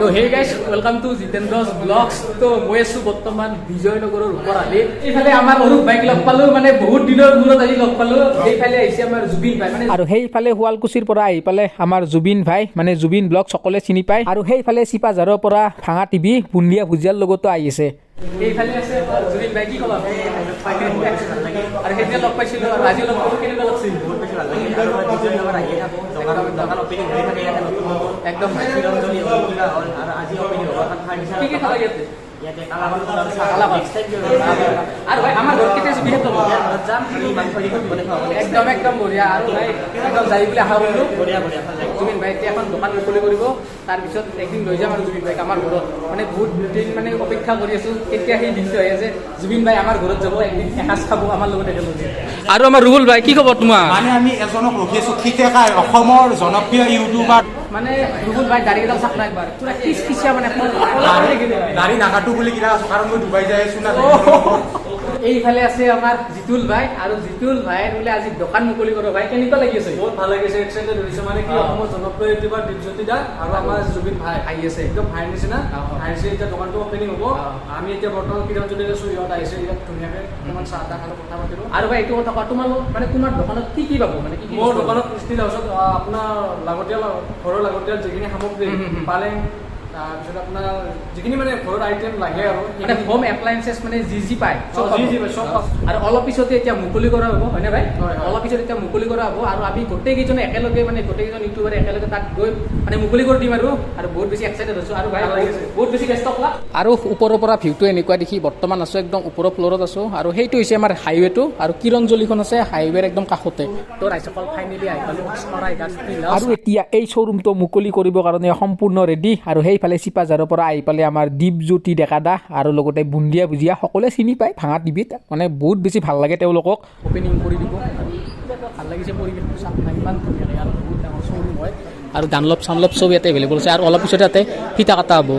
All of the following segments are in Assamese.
তো hey guys welcome to Jitendra's blogs. তো মই আছোঁ বৰ্তমান বিজয়নগৰৰ ওপৰালি। এইফালে আমাৰ অৰূপ বাইক লগ পালোঁ, মানে বহুত দিনৰ মূৰত আজি লগ পালোঁ। সেইফালে আহিছে আমাৰ জুবিন ভাই, মানে আৰু সেইফালে শুৱালকুছিৰ পৰা আহি পালে আমাৰ জুবিন ভাই, মানে জুবিন ব্লগ সকলোৱে চিনি পায়। আৰু সেইফালে চিপাঝাৰৰ পৰা ভাঙা টিভি বুন্দিয়া ভুজিয়াৰ লগতো আহিছে। এইফালে আছে জুবিন ভাই, কি ক'বা? আৰু সেইদিনা লগ পাইছিলোঁ আৰু আজি লগ পালোঁ, কেনেকুৱা লাগিছিল? একদম কি কি খালা ইয়াতে? আৰু ভাই আমাৰ ঘৰত কেতিয়া জুবিন একদম একদম বঢ়িয়া। আৰু ভাই একদম যাই বুলি আশা কৰিলোঁ। জুবিন ভাই এতিয়া এখন দোকান মুকলি কৰিব, তাৰপিছত একদিন লৈ যাম আৰু জুবিন ভাইক আমাৰ ঘৰত। মানে বহুত দিন মানে অপেক্ষা কৰি আছোঁ, কেতিয়া সেই দিনটো আহি আছে জুবিন ভাই আমাৰ ঘৰত যাব, একদিন এসাঁজ খাব আমাৰ লগত একেলগে। আৰু আমাৰ ৰুবুল ভাই, কি খবৰ তোমাৰ? মানে আমি এজনক ৰখি আছোঁ, খিতেকাই অসমৰ জনপ্ৰিয় ইউটিউবাৰ। মানে ৰুবুল ভাই দাড়ি কেইডাল চাক না একবাৰ, পুৰা খিচখিচিয়া, মানে দাড়ি নাকাটো বুলি কিনা আছোঁ, কাৰণ মই ডুবাই যাই আছোঁ না। এইফালে আছে আমাৰ জিতুল ভাই, আৰু জিতুল ভাই বোলে আজি দোকান মুকলি কৰিব। ভাই কেনেকুৱা লাগি আছে? বহুত ভাল লাগিছে, এক্সাইটেড হৈছোঁ। মানে কি অসমৰ জনপ্ৰিয় ইউটিউবাৰ দীপজ্যোতি দা আৰু আমাৰ জুবিন ভাই আহি আছে একদম ভাইৰ নিচিনা আহিছে। এতিয়া দোকানটো অপেনিং হ'ব। আমি এতিয়া বৰ্তমান কিৰণজনী আছোঁ, ইহঁত আহিছে। ইয়াত ধুনীয়াকৈ অকণমান চাহ তাহ খালোঁ, কথা পাতিলোঁ। আৰু ভাই এইটো কথা কোৱা, মানে তোমাৰ দোকানত কি কি পাব? মানে মোৰ দোকানত ষ্টিল হাউচত আপোনাৰ লাগতিয়াল, ঘৰৰ লাগতিয়াল যিখিনি সামগ্ৰী, পালেং, তাৰপিছত আপোনাৰ যিখিনি মানে ঘৰত আইটেম লাগে আৰু মানে হোম এপ্লায়েন্সেছ, মানে যি পায় চব পাব। আৰু অলপ পিছতে এতিয়া মুকলি কৰা হ'ব, হয়নে ভাই? হয়। অলপ পিছত এতিয়া মুকলি কৰা হ'ব, আৰু আমি গোটেইকেইজনে একেলগে, মানে গোটেইকেইজন ইউটিউবাৰে একেলগে তাত গৈ মানে মুকলি কৰি দিম। আৰু বহুত বেছি এক্সাইটেড হৈছোঁ। আৰু ভাই বহুত বেছি ব্যস্ত ক্লাব। আৰু ওপৰৰ পৰা ভিউটো এনেকুৱা দেখি বৰ্তমান আছোঁ একদম ওপৰৰ ফ্ল'ৰত আছোঁ। আৰু সেইটো হৈছে আমাৰ হাইৱেটো, আৰু কিৰণজলিখন আছে হাইৱেৰ একদম কাষতে। তো ৰাইজসকল ফাইনেলি আহি পালোঁ শৰাইঘাট ষ্টিল হাউচ। আৰু এতিয়া এই শ্ব'ৰুমটো মুকলি কৰিবৰ কাৰণে সম্পূৰ্ণ ৰেডি। আৰু সেইফালে চিপাঝাৰৰ পৰা আহি পালে আমাৰ দীপজ্যোতি ডেকা দা, আৰু লগতে বুন্দিয়া ভুজিয়া, সকলোৱে চিনি পায় ভাঙা টিভিত। মানে বহুত বেছি ভাল লাগে তেওঁলোকক। অপেনিং কৰি দিব, ভাল লাগিছে পৰিৱেশটো চাওক না, ইমান ধুনীয়াকৈ। আৰু বহুত ডাঙৰ শ্ব'ৰুম হয়, আৰু ডানলপ চানলপ চব ইয়াতে এভেইলেবল আছে। আৰু অলপ পিছতে ইয়াতে ফিতা কাটা হ'ব।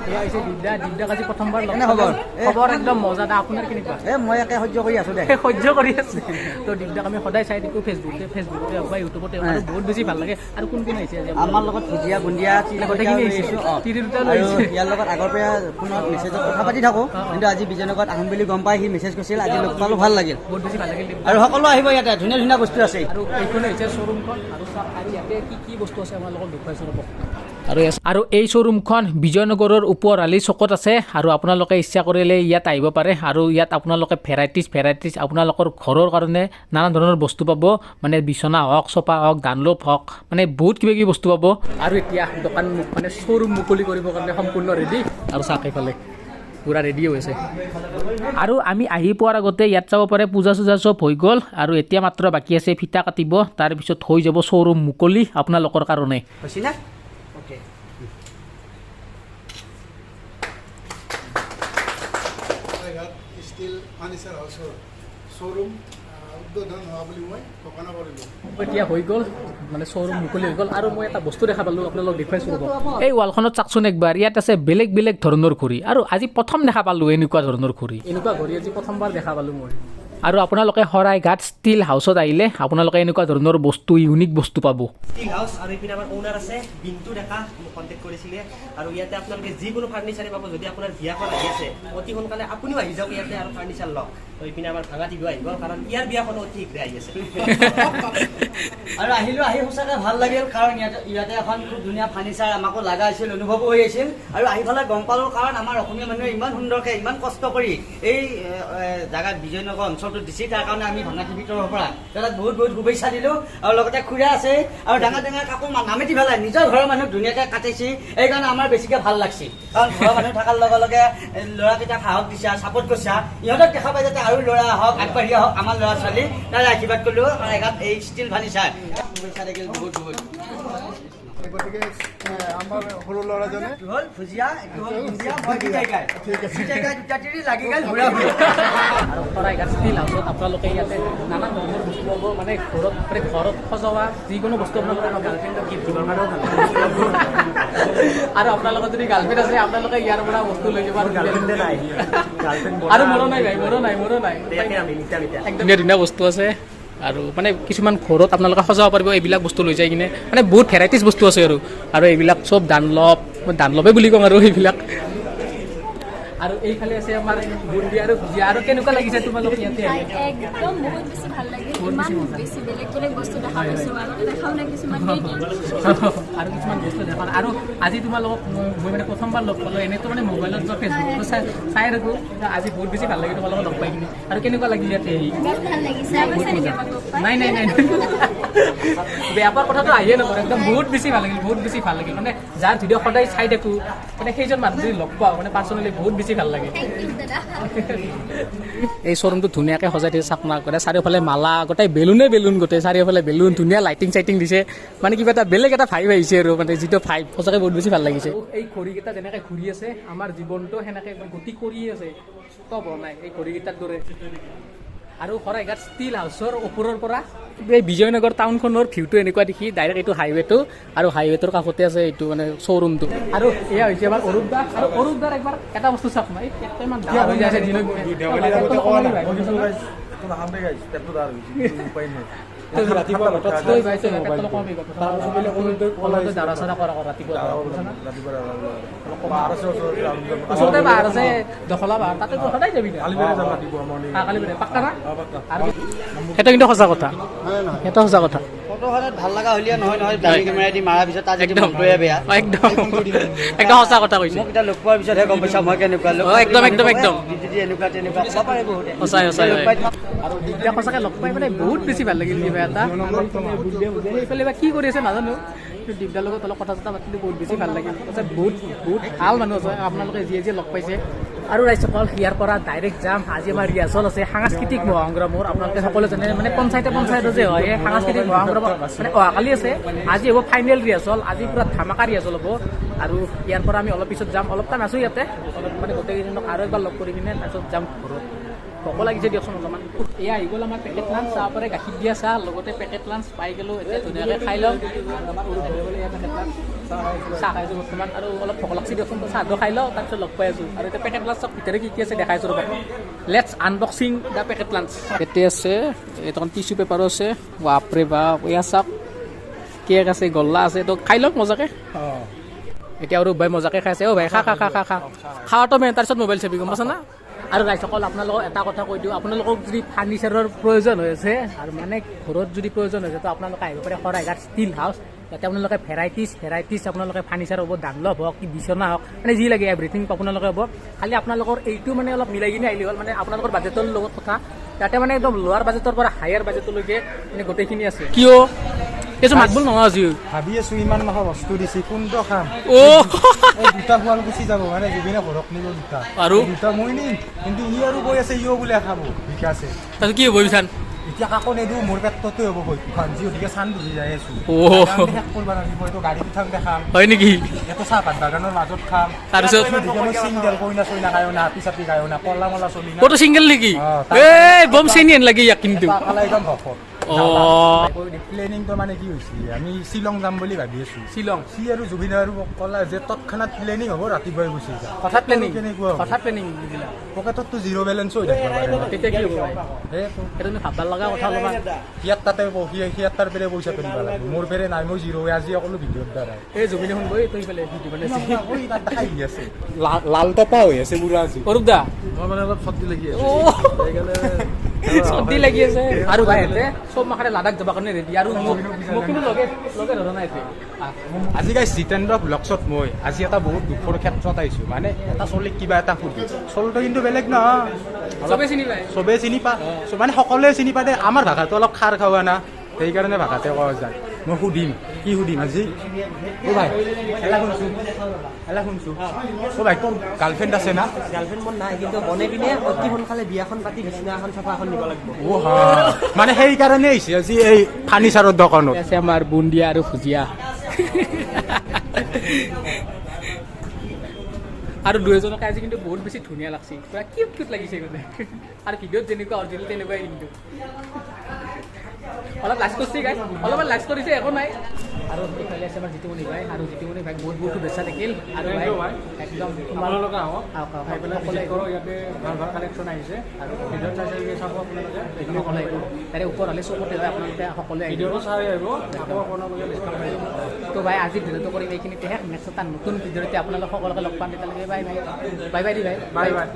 এয়া হৈছে দীপদাক আজি প্ৰথমবাৰ লগ পালোঁ। খবৰ একদম মজা দা, আপোনাৰ কেনেকুৱা? মই একে সহ্য কৰি আছোঁ দে। সহ্য কৰি আছে। তো দীপদাক আমি সদায় চাই থাকোঁ ফেচবুকতে হওক বা ইউটিউবতে হওক, আৰু বহুত বেছি ভাল লাগে। আৰু কোন কোন আহিছে আজি? আমাৰ লগত ভুজিয়া বুন্দিয়া গোটেইখিনি আহিছোঁ। আৰু ইয়াৰ লগত আগৰ পৰা ফোনত মেছেজত কথা পাতি থাকোঁ, কিন্তু আজি বিজয়নগৰত আহিম বুলি গম পাই সি মেছেজ কৰিছিল, আজি লগ পালোঁ, ভাল লাগিল। বহুত বেছি ভাল লাগিল। আৰু সকলো আহিব, ইয়াতে ধুনীয়া ধুনীয়া বস্তু আছে। আৰু এইখনে হৈছে শ্ব'ৰুমখন। আৰু ইয়াতে কি কি বস্তু আছে আপোনালোকক দেখুৱাইছোঁ ৰ'ব। আৰু এই শ্ব'ৰুমখন বিজয়নগৰৰ ওপৰালি চকত আছে, আৰু আপোনালোকে ইচ্ছা কৰিলে ইয়াত আহিব পাৰে। আৰু ইয়াত আপোনালোকে ভেৰাইটিজ আপোনালোকৰ ঘৰৰ কাৰণে নানা ধৰণৰ বস্তু পাব, মানে বিচনা হওক, চোফা হওক, ডানলপ হওক, মানে বহুত কিবা কিবি বস্তু পাব। আৰু এতিয়া দোকান মানে শ্ব'ৰুম মুকলি কৰিবৰ কাৰণে সম্পূৰ্ণ ৰেডি। আৰু চাওক এইফালে পুৰা ৰেডি হৈছে। আৰু আমি আহি পোৱাৰ আগতে ইয়াত চাব পাৰে পূজা চূজা চব হৈ গ'ল, আৰু এতিয়া মাত্ৰ বাকী আছে ফিতা কাটিব, তাৰপিছত হৈ যাব শ্ব'ৰুম মুকলি আপোনালোকৰ কাৰণে। হৈছে না? অ'কে। ষ্টিল ফাৰ্নিচাৰ হাউচৰ শ্ব'ৰুম উদ্বোধন হোৱা বুলি মই ঘোষণা কৰিলোঁ। এতিয়া হৈ গ'ল, মানে শ্ব'ৰুম মুকলি হৈ গ'ল। আৰু মই এটা বস্তু দেখা পালোঁ, আপোনালোক দেখুৱাইছোঁ ৰ'ব। এই ৱালখনত চাওকচোন একবাৰ, ইয়াত আছে বেলেগ বেলেগ ধৰণৰ ঘড়ী। আৰু আজি প্ৰথম দেখা পালোঁ এনেকুৱা ধৰণৰ ঘড়ী। এনেকুৱা ঘড়ী আজি প্ৰথমবাৰ দেখা পালোঁ মই। আৰু আপোনালোকে শৰাইঘাট ষ্টিল হাউচত আহিলে আপোনালোকে এনেকুৱা ধৰণৰ বস্তু, ইউনিক বস্তু পাব। ষ্টিল হাউচ, আৰু এইপিনে আমাৰ অ'নাৰ আছে বিন্তু ডেকা, মোক কণ্টেক্ট কৰিছিলে। আৰু ইয়াতে আপোনালোকে যিকোনো ফাৰ্নিচাৰে পাব। যদি আপোনাৰ বিয়াখন আহি আছে, অতি সোনকালে আপুনিও আহি যাওক ইয়াতে আৰু ফাৰ্নিচাৰ লওক। তো এইপিনে আমাৰ ভাঙা টিভিও আহিব, কাৰণ ইয়াৰ বিয়াখনো অতি শীঘ্ৰে আহি আছে। আৰু আহিলোঁ, আহি সঁচাকৈ ভাল লাগিল, কাৰণ ইয়াতে এখন খুব ধুনীয়া ফাৰ্নিচাৰ আমাকো লগা হৈছিল, অনুভৱ হৈ আছিল। আৰু আহি পেলাই গম পালোঁ, কাৰণ আমাৰ অসমীয়া মানুহে ইমান সুন্দৰকৈ, ইমান কষ্ট কৰি এই জেগাত বিজয়নগৰ অঞ্চলটো দিছে, তাৰ কাৰণে আমি ভাঙা টিভিৰ তৰফৰ পৰা তাত বহুত বহুত শুভেচ্ছা দিলোঁ। আৰু লগতে খুৰা আছে, আৰু ডাঙৰ ডাঙৰ কাকো নামেতি পেলাই নিজৰ ঘৰৰ মানুহ ধুনীয়াকৈ কাটিছে, সেইকাৰণে আমাৰ বেছিকৈ ভাল লাগছে। কাৰণ ঘৰৰ মানুহ থকাৰ লগে লগে ল'ৰাকেইটাক সাহস দিছা, ছাপোৰ্ট কৰিছা, ইহঁতক দেখা পাই যাতে আৰু ল'ৰা আহক, আগবাঢ়ি আহক আমাৰ ল'ৰা ছোৱালী, তাৰ আশীৰ্বাদ কৰিলোঁ। এই ষ্টিল ফাৰ্নিচাৰ শুভেচ্ছা থাকিল বহুত বহুত। গতিকে আমাৰ সৰু ল'ৰাজনে হ'ল ভুজিয়া, এইটো হ'ল ভুজিয়া, মই দুটাই দুটা তিৰি লাগি গ'ল ঘূৰা ঘূৰি। আৰু শৰাইঘাট ষ্টিল হাউচত আপোনালোকে ইয়াতে নানা ধৰণৰ বস্তু পাব, মানে ঘৰত সজোৱা যিকোনো বস্তু আপোনালোকে গাৰ্লফ্ৰেণ্ডক গিফ্ট দিবৰ কাৰণেও ভাল। আৰু আপোনালোকৰ যদি গাৰ্লফ্ৰেণ্ড আছে, আপোনালোকে ইয়াৰ পৰা বস্তু লৈ যাব। আৰু মোৰো নাই ভাই, মোৰো নাই। একদম ধুনীয়া ধুনীয়া বস্তু আছে। আৰু মানে কিছুমান ঘৰত আপোনালোকে সজাব পাৰিব এইবিলাক বস্তু লৈ যাই কিনে, মানে বহুত ভেৰাইটিজ বস্তু আছে। আৰু এইবিলাক চব ডানলপ, মই দানলবে বুলি কওঁ আৰু সেইবিলাক আৰু এইফালে আছে আমাৰ বুন্দি আৰু ভুজিয়া আৰু কেনেকুৱা লাগিছে তোমালোক ইয়াতে একদম বহুত বেছি ভাল লাগে ইমান বেছি বেলেগ বেলেগ বস্তু দেখা পাইছোঁ আগতে দেখাও নাই কিছুমান আৰু কিছুমান বস্তু দেখা আৰু আজি তোমালোকক মই মানে প্ৰথমবাৰ লগ পালোঁ এনেইতো মানে মোবাইলত যোৱা ফেচবুকটো চাই থাকোঁ আজি বহুত বেছি ভাল লাগে তোমালোকক লগ পাই কিনি আৰু কেনেকুৱা লাগিল ইয়াতে বহুত ভাল লাগিছে নাই বেয়া পোৱাৰ কথাটো আহিয়ে নপৰে একদম বহুত বেছি ভাল লাগিল মানে যাৰ ভিডিঅ' সদায় চাই থাকোঁ মানে সেইজন মানুহ যদি লগ পাওঁ মানে পাৰ্চনেলি বহুত বেছি ভাল লাগে এই শ্ব'ৰুমটো ধুনীয়াকৈ সজাই দিছে চাপনা কৰে চাৰিওফালে মালা গোটেই বেলুন গোটেই চাৰিওফালে বেলুন ধুনীয়া লাইটিং দিছে মানে কিবা এটা বেলেগ এটা ভাইব আহিছে আৰু মানে যিটো ভাইব সঁচাকৈ বহুত বেছি ভাল লাগিছে এই ঘড়ীকেইটা যেনেকৈ ঘূৰি আছে আমাৰ জীৱনটো সেনেকৈ গতি কৰিয়ে আছে ষ্টপ হোৱা নাই এই ঘড়ীকেইটাৰ দৰে আৰু শৰাইঘাট ষ্টিল হাউচৰ ওপৰৰ পৰা এই বিজয়নগৰ টাউনখনৰ ভিউটো এনেকুৱা দেখি ডাইৰেক্ট এইটো হাইৱেটো আৰু হাইৱেটোৰ কাষতে আছে এইটো মানে শ্ব'ৰুমটো আৰু এয়া হৈছে আমাৰ অৰূপদা আৰু অৰূপদাৰ একবাৰ এটা বস্তু চাওক নাই ইমান ডাঙৰ হৈ আছে দিনক ওচৰতে বাহাৰ আছে দখলা বাহাৰ তাতে সদায় যাবি সেইটো কিন্তু সঁচা কথা সেইটো সঁচা কথা ফটোখনত ভাল লগা হ'লে নহয় দামী কেমেৰা দি মাৰাৰ পিছত তাত যদি ফটোৱে বেয়া একদম সঁচা কথা কৈছে মোক এতিয়া লগ পোৱাৰ পিছতহে গম পাইছা মই কেনেকুৱা একদম এনেকুৱা তেনেকুৱা ক'ব পাৰে বহুতে সঁচাই আৰু দিব্যা সঁচাকৈ লগ পাই মানে বহুত বেছি ভাল লাগিল কিবা এটা এইফালে বা কি কৰি আছে নাজানো কিন্তু দিব্যাৰ লগত অলপ কথা চথা পাতিলে বহুত বেছি ভাল লাগিল বহুত ভাল মানুহ আছে আপোনালোকে যিয়ে লগ পাইছে আৰু ৰাইজসকল ইয়াৰ পৰা ডাইৰেক্ট যাম আজি আমাৰ ৰিহাৰ্চল আছে সাংস্কৃতিক মহাসংগ্ৰামৰ আপোনালোকে সকলোৱে জানে মানে পঞ্চায়তে যে হয় সাংস্কৃতিক মহাসংগ্ৰাম মানে অহাকালি আছে আজি হ'ব ফাইনেল ৰিহাৰ্চল আজি পুৰা ধামাকা ৰিহাৰ্চল হ'ব আৰু ইয়াৰ পৰা আমি অলপ পিছত যাম অলপ টাইম আছোঁ ইয়াতে অলপ মানে গোটেইকেইজনক আৰু একবাৰ লগ কৰি কিনে তাৰপিছত যাম ঘৰত ভোক লাগিছে দিয়কচোন অলপমান এয়া আহি গ'ল আমাৰ পেকেট লাঞ্চ চাহ পাৰে গাখীৰ দিয়া চাহ লগতে পেকেট লাঞ্চ পাই গ'লোঁ এতিয়া ধুনীয়াকৈ খাই লওঁ আমাৰ পেকেট লাঞ্চ চাহ খাইছোঁ বৰ্তমান আৰু অলপ ভোক লাগছে দিয়কচোন চাহটো খাই লওঁ তাৰপিছত লগ পাই আছোঁ আৰু এতিয়া পেকেট লাঞ্চৰ ভিতৰে কি আছে দেখাইছোঁ ৰ'বা let's unboxing the packet lunch ইয়াতে আছে এইখন টিচু পেপাৰো আছে বাপৰে বাপ এয়া চাওক কেক আছে গল্লা আছে তো খাই লওক মজাকৈ এতিয়া আৰু ভাই মজাকৈ খাইছে ভাই খা খাৱাটো মেইন তাৰপিছত মোবাইল চাবি গম পাইছা না আৰু ৰাইজসকল আপোনালোকক এটা কথা কৈ দিওঁ আপোনালোকক যদি ফাৰ্নিচাৰৰ প্ৰয়োজন হৈ আছে আৰু মানে ঘৰত যদি প্ৰয়োজন হৈছে তো আপোনালোকে আহিব পাৰে শৰাইঘাট ষ্টিল হাউচ ইয়াতে আপোনালোকে ভেৰাইটিজ আপোনালোকে ফাৰ্নিচাৰ হ'ব ডানলপ হওক কি বিচনা হওক মানে যি লাগে এভৰিথিং আপোনালোকে হ'ব খালি আপোনালোকৰ এইটো মানে অলপ মিলাই কিনে আহিলে হ'ল মানে আপোনালোকৰ বাজেটৰ লগত কথা ইয়াতে মানে একদম লোৱাৰ বাজেটৰ পৰা হায়াৰ বাজেটলৈকে মানে গোটেইখিনি আছে কিয় কিছু মাতবোল নহয় আজি ভাবি আছো ইমান মাহ বস্তু দিছি কোনটো খাম দুটা খোৱাল গুচি যাব মানে জুবিনে ঘৰক নিব দুটা আৰু দুটা মই নিম কিন্তু ই আৰু কৈ আছে ইও বোলে খাব ঠিক আছে তাৰপিছত কি হ'ব বিছান এতিয়া কাকো নিদিওঁ মোৰ পেটতে হ'ব ভৰিখন যিহেতুকে চান বুজি যাই আছো শেষ কৰিব লাগিব এইটো গাড়ী উঠাম দেখাম হয় নেকি এইটো চাহপাত বাগানৰ মাজত খাম তাৰপিছত মই চিংগেল কইনা চইনা গায়ো না হাপি চাপি গায়ো না কলা মলা চলি না ক'তো চিংগেল নেকি বম চেনি হেন লাগে ইয়াক কিন্তু একদম ভকত প্লেনিংটো মানে কি হৈছে আমি শ্বিলং যাম বুলি ভাবি আছো শ্বিলং সি আৰু জুবিন আৰু ক'লা যে তৎক্ষণাত প্লেনিং হ'ব ৰাতিপুৱাই গুচি যায় হঠাৎ প্লেনিং কেনেকুৱা হঠাৎ প্লেনিং পকেটততো জিৰ' বেলেঞ্চ হৈ থাকিব পাৰে তেতিয়া কি হ'ব সেইটো তুমি ভাবিব লগা কথা অলপমান সিয়াৰ তাতে সিয়াৰ তাৰ পেৰে পইচা তুলিব লাগে মোৰ পেৰে নাই মই জিৰ' আজি অকলো ভিডিঅ'ৰ দ্বাৰা এই জুবিনে শুনবই তই পেলাই ভিডিঅ' বনাইছে লাল টপা হৈ আছে পুৰা আজি অৰূপ দা মই মানে অলপ চৰ্দি লাগি আছে চৰ্দি লাগি আছে আৰু ভাই হেঁতে চব মাখাৰে লাডাখ যাব কাৰণে ৰেডি আৰু মোক কিন্তু লগে ধৰা নাই আজি গাইছ জিতেন্দ্ৰ ব্লগছত মই আজি এটা বহুত দুখৰ ক্ষেত্ৰত আহিছোঁ মানে এটা চলিক কিবা এটা সুধি চলটো কিন্তু বেলেগ নহয় চবেই চিনি পায় চবেই চিনি পা মানে সকলোৱে চিনি পায় দে আমাৰ ভাষাটো অলপ খাৰ খোৱা না সেইকাৰণে ভাষাতে কোৱা যায় মই সুধিম কি সুধিম আজি অ' ভাই শুনছো অ' ভাই তোৰ গাৰ্লফ্ৰেণ্ড আছে না গাৰ্লফ্ৰেণ্ড মোৰ নাই কিন্তু বনাই পিনে অতি সোনকালে বিয়াখন পাতি বিচনা এখন চফা এখন নিব লাগিব মানে সেইকাৰণে আহিছে আজি এই ফাৰ্নিচাৰৰ দোকানত আছে আমাৰ বুন্দিয়া আৰু ভুজিয়া আৰু দুয়োজনকে আজি কিন্তু বহুত বেছি ধুনীয়া লাগছে পুৰা কিউট লাগিছে মানে আৰু ভিডিঅ'ত যেনেকুৱা অৰিজিনেল তেনেকুৱাই কিন্তু অলপ লাজ কৰিছে গাই অলপমান লাজ কৰিছে একো নাই আৰু এইফালে আছে আমাৰ জিতুমণি ভাই আৰু জিতুমণি ভাই বহুত বহুত শুভেচ্ছা থাকিল আৰু ভাই Thank you, ভাই। একদম আপোনালোকে আহক আহক, আহক, আহি পেলাই সকলোৱে ভিজিট কৰক ইয়াতে ভাল ভাল কালেকশ্যন আহিছে আৰু ভিডিঅ'ত চাই চাব আপোনালোকে এইখিনি সকলোৱে আহিব তাৰে ওপৰ হ'লে চকুতে হয় আপোনালোকে সকলোৱে আহিব ভিডিঅ'টো চাই আহিব আকৌ আপোনালোকে ডিছকাউণ্ট পাই যাব তো ভাই আজিৰ ভিডিঅ'টো কৰিম এইখিনিতে শেষ নেক্সট এটা নতুন ভিডিঅ'তে আপোনালোক সকলোকে লগ পাম তেতিয়ালৈকে bye bye bye by the ভাই বাই বাই